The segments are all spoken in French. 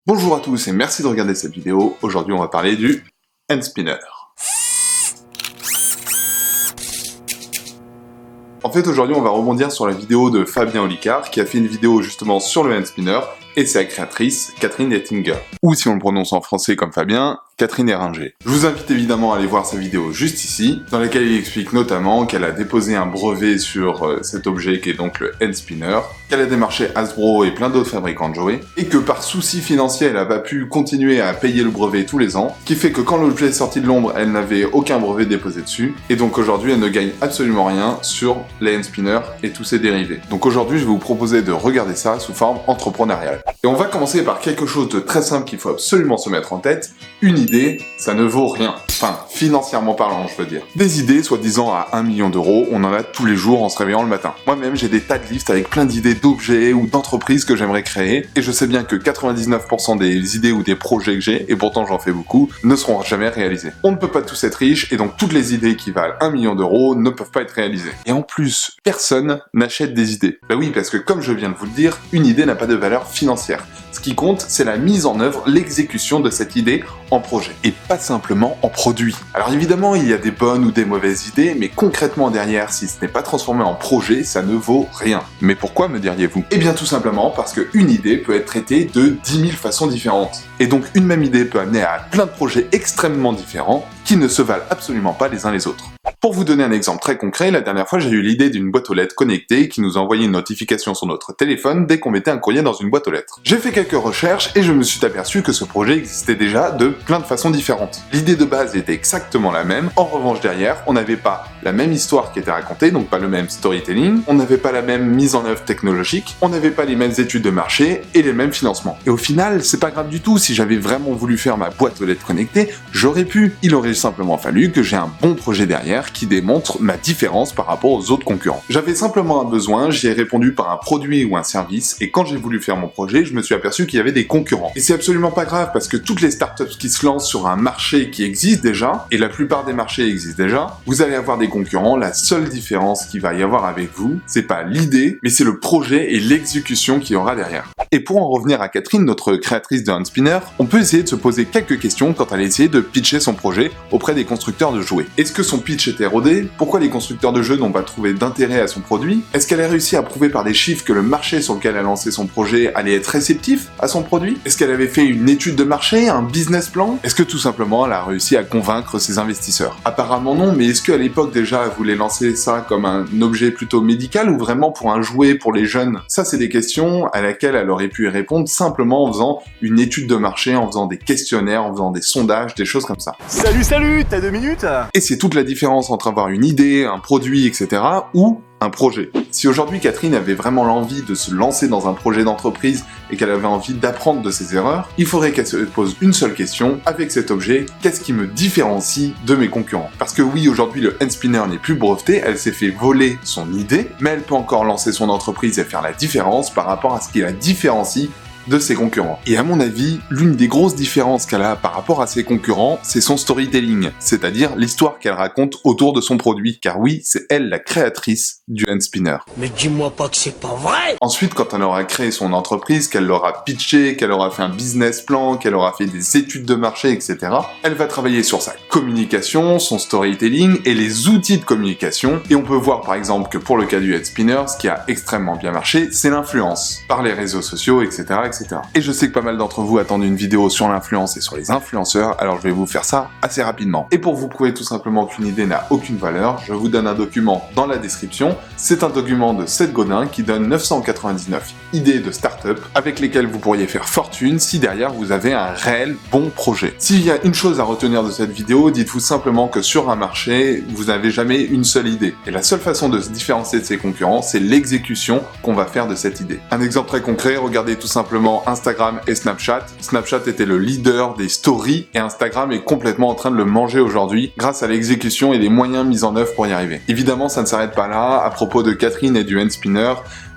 Bonjour à tous et merci de regarder cette vidéo. Aujourd'hui on va parler du hand spinner. En fait aujourd'hui on va rebondir sur la vidéo de Fabien Olicard qui a fait une vidéo justement sur le hand spinner et sa créatrice Catherine Ettinger. Ou si on le prononce en français comme Fabien, Catherine Ettinger. Je vous invite évidemment à aller voir sa vidéo juste ici, dans laquelle il explique notamment qu'elle a déposé un brevet sur cet objet qui est donc le hand spinner, qu'elle a démarché Hasbro et plein d'autres fabricants de jouets, et que par souci financier elle n'a pas pu continuer à payer le brevet tous les ans, ce qui fait que quand l'objet est sorti de l'ombre, elle n'avait aucun brevet déposé dessus, et donc aujourd'hui elle ne gagne absolument rien sur les hand spinners et tous ses dérivés. Donc aujourd'hui je vais vous proposer de regarder ça sous forme entrepreneuriale. Et on va commencer par quelque chose de très simple qu'il faut absolument se mettre en tête. Une idée, ça ne vaut rien. Enfin, financièrement parlant, je veux dire. Des idées, soi-disant à 1 million d'euros, on en a tous les jours en se réveillant le matin. Moi-même, j'ai des tas de listes avec plein d'idées d'objets ou d'entreprises que j'aimerais créer, et je sais bien que 99% des idées ou des projets que j'ai, et pourtant j'en fais beaucoup, ne seront jamais réalisés. On ne peut pas tous être riches, et donc toutes les idées qui valent 1 million d'euros ne peuvent pas être réalisées. Et en plus, personne n'achète des idées. Bah oui, parce que comme je viens de vous le dire, une idée n'a pas de valeur financière. Ce qui compte, c'est la mise en œuvre, l'exécution de cette idée en projet, et pas simplement en produit. Alors évidemment, il y a des bonnes ou des mauvaises idées, mais concrètement derrière, si ce n'est pas transformé en projet, ça ne vaut rien. Mais pourquoi, me diriez-vous? Eh bien tout simplement parce qu'une idée peut être traitée de 10 000 façons différentes. Et donc une même idée peut amener à plein de projets extrêmement différents, qui ne se valent absolument pas les uns les autres. Pour vous donner un exemple très concret, la dernière fois j'ai eu l'idée d'une boîte aux lettres connectée qui nous envoyait une notification sur notre téléphone dès qu'on mettait un courrier dans une boîte aux lettres. J'ai fait quelques recherches et je me suis aperçu que ce projet existait déjà de plein de façons différentes. L'idée de base était exactement la même, en revanche derrière, on n'avait pas la même histoire qui était racontée, donc pas le même storytelling, on n'avait pas la même mise en œuvre technologique, on n'avait pas les mêmes études de marché et les mêmes financements. Et au final, c'est pas grave du tout, si j'avais vraiment voulu faire ma boîte aux lettres connectée, j'aurais pu. Il aurait simplement fallu que j'ai un bon projet derrière qui démontre ma différence par rapport aux autres concurrents. J'avais simplement un besoin, j'y ai répondu par un produit ou un service, et quand j'ai voulu faire mon projet, je me suis aperçu qu'il y avait des concurrents. Et c'est absolument pas grave, parce que toutes les startups qui se lancent sur un marché qui existe déjà, et la plupart des marchés existent déjà, vous allez avoir des concurrents, la seule différence qu'il va y avoir avec vous, c'est pas l'idée, mais c'est le projet et l'exécution qu'il y aura derrière. Et pour en revenir à Catherine, notre créatrice de hand spinner, on peut essayer de se poser quelques questions quand elle a essayé de pitcher son projet auprès des constructeurs de jouets. Est-ce que son pitch était rodé? Pourquoi les constructeurs de jeux n'ont pas trouvé d'intérêt à son produit? Est-ce qu'elle a réussi à prouver par des chiffres que le marché sur lequel elle a lancé son projet allait être réceptif à son produit? Est-ce qu'elle avait fait une étude de marché, un business plan? Est-ce que tout simplement elle a réussi à convaincre ses investisseurs? Apparemment non, mais est-ce qu'à l'époque déjà elle voulait lancer ça comme un objet plutôt médical ou vraiment pour un jouet pour les jeunes? Ça c'est des questions à laquelle elle aurait pu y répondre simplement en faisant une étude de marché, en faisant des questionnaires, en faisant des sondages, des choses comme ça. Salut, t'as 2 minutes? Et c'est toute la différence entre avoir une idée, un produit, etc. ou un projet. Si aujourd'hui Catherine avait vraiment l'envie de se lancer dans un projet d'entreprise et qu'elle avait envie d'apprendre de ses erreurs, il faudrait qu'elle se pose une seule question, avec cet objet, qu'est-ce qui me différencie de mes concurrents? Parce que oui, aujourd'hui le hand spinner n'est plus breveté, elle s'est fait voler son idée, mais elle peut encore lancer son entreprise et faire la différence par rapport à ce qui la différencie de ses concurrents. Et à mon avis, l'une des grosses différences qu'elle a par rapport à ses concurrents, c'est son storytelling, c'est-à-dire l'histoire qu'elle raconte autour de son produit, car oui, c'est elle la créatrice du hand spinner. Mais dis-moi pas que c'est pas vrai! Ensuite, quand elle aura créé son entreprise, qu'elle l'aura pitché, qu'elle aura fait un business plan, qu'elle aura fait des études de marché, etc., elle va travailler sur sa communication, son storytelling et les outils de communication. Et on peut voir par exemple que pour le cas du hand spinner, ce qui a extrêmement bien marché, c'est l'influence, par les réseaux sociaux, etc., etc. Et je sais que pas mal d'entre vous attendent une vidéo sur l'influence et sur les influenceurs, alors je vais vous faire ça assez rapidement. Et pour vous prouver tout simplement qu'une idée n'a aucune valeur, je vous donne un document dans la description. C'est un document de Seth Godin qui donne 999 idées de start-up avec lesquelles vous pourriez faire fortune si derrière vous avez un réel bon projet. S'il y a une chose à retenir de cette vidéo, dites-vous simplement que sur un marché, vous n'avez jamais une seule idée. Et la seule façon de se différencier de ses concurrents, c'est l'exécution qu'on va faire de cette idée. Un exemple très concret, regardez tout simplement Instagram et Snapchat. Snapchat était le leader des stories et Instagram est complètement en train de le manger aujourd'hui grâce à l'exécution et les moyens mis en œuvre pour y arriver. Évidemment, ça ne s'arrête pas là. À propos de Catherine et du hand spinner,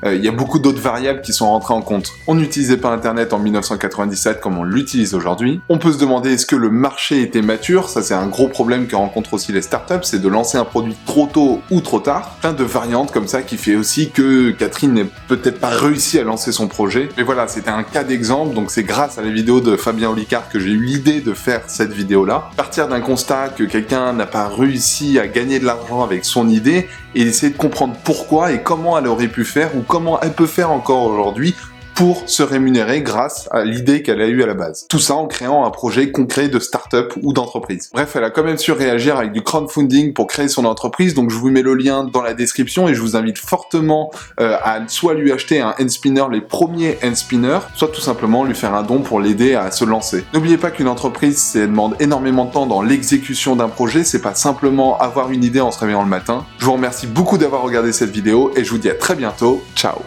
il y a beaucoup d'autres variables qui sont rentrées en compte. On n'utilisait pas Internet en 1997 comme on l'utilise aujourd'hui. On peut se demander est-ce que le marché était mature, ça c'est un gros problème que rencontrent aussi les startups, c'est de lancer un produit trop tôt ou trop tard. Plein de variantes comme ça qui fait aussi que Catherine n'ait peut-être pas réussi à lancer son projet. Mais voilà, c'était un un cas d'exemple, donc c'est grâce à la vidéo de Fabien Olicard que j'ai eu l'idée de faire cette vidéo-là. Partir d'un constat que quelqu'un n'a pas réussi à gagner de l'argent avec son idée et essayer de comprendre pourquoi et comment elle aurait pu faire ou comment elle peut faire encore aujourd'hui pour se rémunérer grâce à l'idée qu'elle a eue à la base. Tout ça en créant un projet concret de start-up ou d'entreprise. Bref, elle a quand même su réagir avec du crowdfunding pour créer son entreprise, donc je vous mets le lien dans la description et je vous invite fortement à soit lui acheter un Handspinner, les premiers Handspinner, soit tout simplement lui faire un don pour l'aider à se lancer. N'oubliez pas qu'une entreprise, ça demande énormément de temps dans l'exécution d'un projet, c'est pas simplement avoir une idée en se réveillant le matin. Je vous remercie beaucoup d'avoir regardé cette vidéo et je vous dis à très bientôt. Ciao!